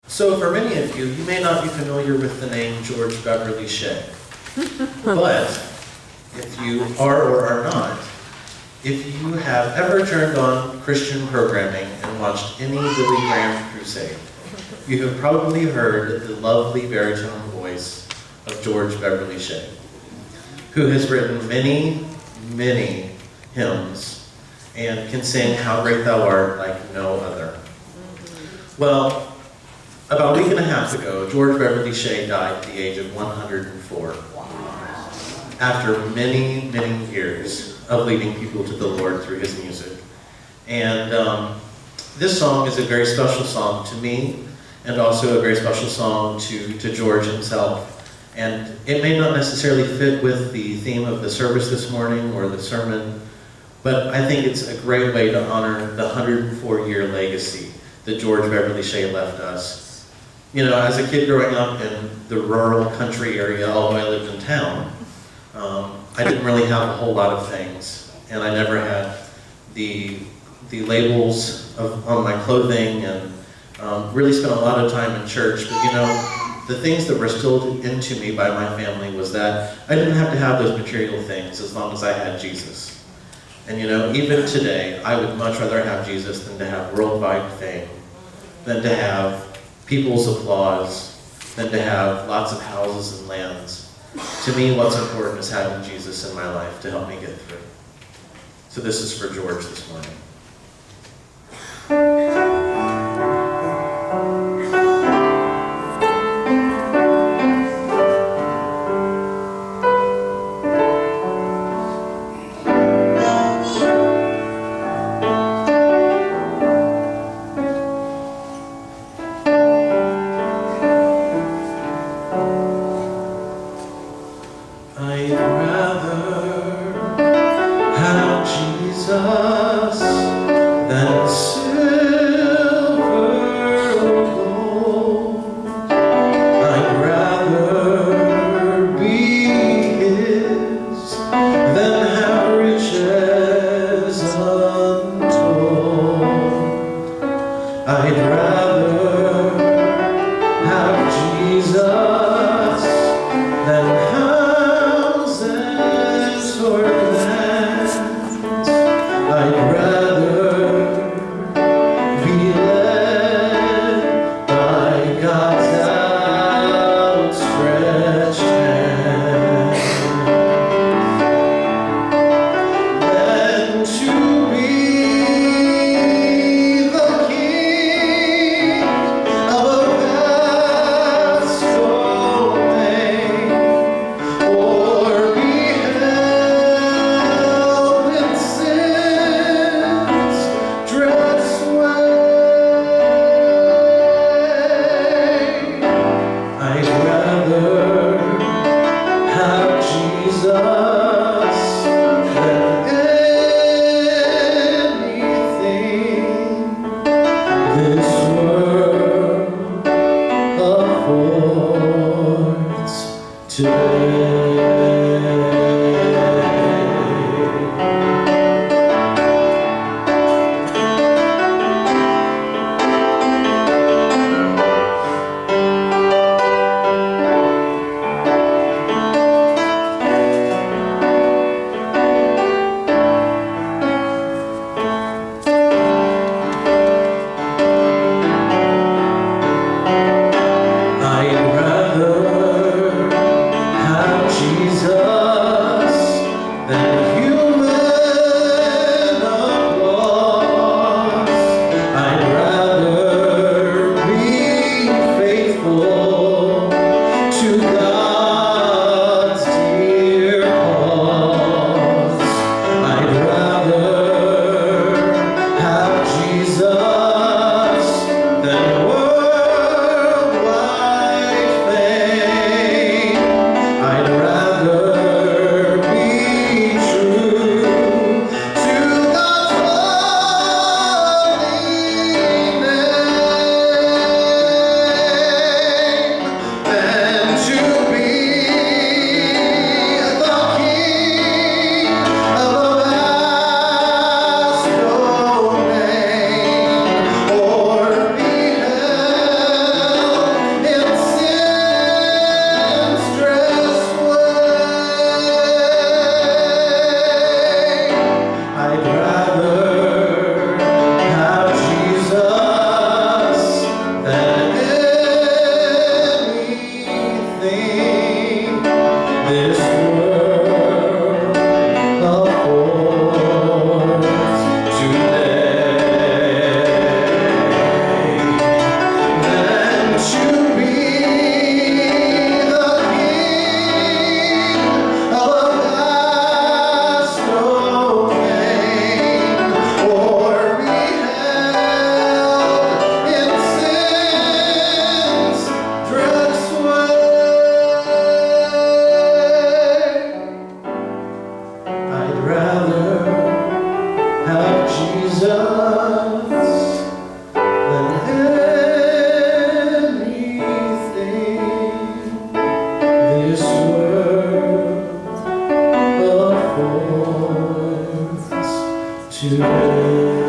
So for many of you, you may not be familiar with the name George Beverly Shea. But if you are or are not, if you have ever turned on Christian programming and watched any Billy Graham crusade, you have probably heard the lovely baritone voice of George Beverly Shea, who has written many, many hymns and can sing How Great Thou Art like no other. Well, about a week and a half ago, George Beverly Shea died at the age of 104. After many, many years of leading people to the Lord through his music. And this song is a very special song to me, and also a very special song to George himself. And it may not necessarily fit with the theme of the service this morning or the sermon, but I think it's a great way to honor the 104-year legacy that George Beverly Shea left us. You know, as a kid growing up in the rural country area, although I lived in town, I didn't really have a whole lot of things, and I never had the labels on my clothing, and really spent a lot of time in church. But you know, the things that were instilled into me by my family was that I didn't have to have those material things as long as I had Jesus. And you know, even today, I would much rather have Jesus than to have worldwide fame, than to have people's applause, than to have lots of houses and lands. To me, what's important is having Jesus in my life to help me get through. So this is for George this morning. I'd rather have Jesus than silver or gold. I'd rather be his than have riches untold. I'd rather have Jesus than houses or lands. I'd than anything this world affords today.